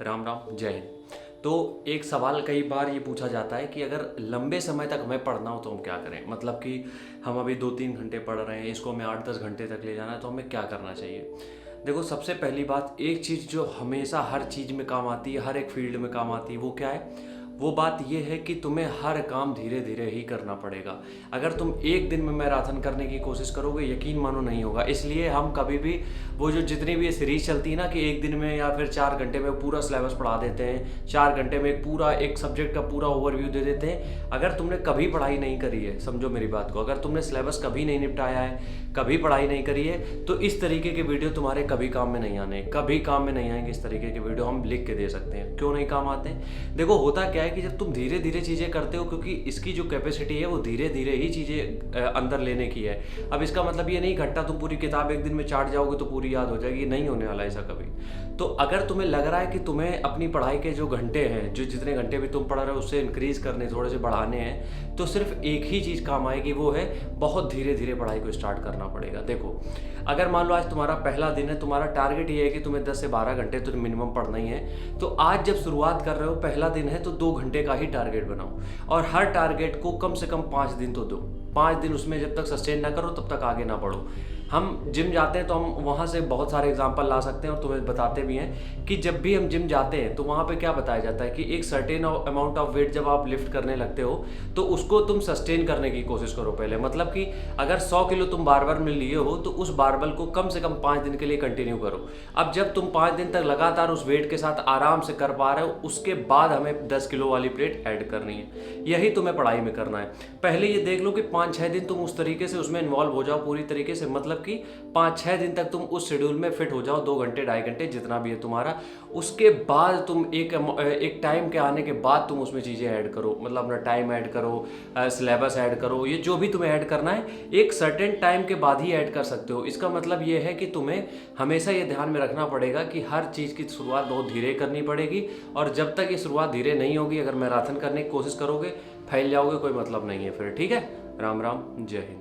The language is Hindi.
राम राम, जय हिंद। तो एक सवाल कई बार ये पूछा जाता है कि अगर लंबे समय तक हमें पढ़ना हो तो हम क्या करें। मतलब कि हम अभी 2-3 घंटे पढ़ रहे हैं, इसको हमें 8-10 घंटे तक ले जाना है, तो हमें क्या करना चाहिए। देखो, सबसे पहली बात, एक चीज़ जो हमेशा हर चीज़ में काम आती है, हर एक फील्ड में काम आती है, वो क्या है। वो बात ये है कि तुम्हें हर काम धीरे धीरे ही करना पड़ेगा। अगर तुम एक दिन में मैराथन करने की कोशिश करोगे, यकीन मानो नहीं होगा। इसलिए हम कभी भी वो जो जितनी भी ये सीरीज चलती है ना कि एक दिन में या फिर 4 घंटे में पूरा सिलेबस पढ़ा देते हैं, 4 घंटे में एक पूरा एक सब्जेक्ट का पूरा ओवरव्यू दे देते हैं। अगर तुमने कभी पढ़ाई नहीं करी है, समझो मेरी बात को, अगर तुमने सिलेबस कभी नहीं निपटाया है, कभी पढ़ाई नहीं करी है, तो इस तरीके के वीडियो तुम्हारे कभी काम में नहीं आने, कभी काम में नहीं आएंगे। इस तरीके के वीडियो हम लिख के दे सकते हैं, क्यों नहीं काम आते हैं। देखो, होता क्या है कि जब तुम धीरे धीरे चीज़ें करते हो, क्योंकि इसकी जो कैपेसिटी है वो धीरे धीरे ही चीज़ें अंदर लेने की है। अब इसका मतलब ये नहीं घंटा तुम पूरी किताब एक दिन में चाट जाओगे तो पूरी याद हो जाएगी, नहीं होने वाला ऐसा कभी। तो अगर तुम्हें लग रहा है कि तुम्हें अपनी पढ़ाई के जो घंटे हैं, जो जितने घंटे भी तुम पढ़ रहे हो उससे इंक्रीज करने, थोड़े से बढ़ाने हैं, तो सिर्फ एक ही चीज़ काम आएगी, वो है बहुत धीरे धीरे पढ़ाई को स्टार्ट करना पड़ेगा। देखो, अगर मान लो आज तुम्हारा पहला दिन है, तुम्हारा टारगेट ये है कि तुम्हें 10 से 12 घंटे तो मिनिमम पढ़ना ही है, तो आज जब शुरुआत कर रहे हो, पहला दिन है, तो 2 घंटे का ही टारगेट बनाओ और हर टारगेट को कम से कम 5 दिन तो दो। 5 दिन उसमें जब तक सस्टेन ना करो तब तक आगे ना बढ़ो। हम जिम जाते हैं तो हम वहाँ से बहुत सारे एग्जाम्पल ला सकते हैं और तुम्हें बताते भी हैं कि जब भी हम जिम जाते हैं तो वहाँ पे क्या बताया जाता है कि एक सर्टेन अमाउंट ऑफ वेट जब आप लिफ्ट करने लगते हो तो उसको तुम सस्टेन करने की कोशिश करो पहले। मतलब कि अगर 100 किलो तुम बारबल में लिए हो तो उस बारबल को कम से कम 5 दिन के लिए कंटिन्यू करो। अब जब तुम 5 दिन तक लगातार उस वेट के साथ आराम से कर पा रहे हो, उसके बाद हमें 10 किलो वाली प्लेट ऐड करनी है। यही तुम्हें पढ़ाई में करना है। पहले ये देख लो कि 5-6 दिन तुम उस तरीके से उसमें इन्वॉल्व हो जाओ पूरी तरीके से। मतलब कि 5-6 दिन तक तुम उस शेड्यूल में फिट हो जाओ, 2 घंटे 2.5 घंटे जितना भी है तुम्हारा। उसके बाद तुम एक टाइम के आने के बाद तुम उसमें चीज़ें ऐड करो, मतलब अपना टाइम ऐड करो, सिलेबस ऐड करो, ये जो भी तुम्हें ऐड करना है एक सर्टेन टाइम के बाद ही ऐड कर सकते हो। इसका मतलब ये है कि तुम्हें हमेशा ये ध्यान में रखना पड़ेगा कि हर चीज़ की शुरुआत बहुत धीरे करनी पड़ेगी, और जब तक ये शुरुआत धीरे नहीं होगी, अगर मैराथन करने की कोशिश करोगे, फैल जाओगे, कोई मतलब नहीं है फिर। ठीक है, राम राम, जय हिंद।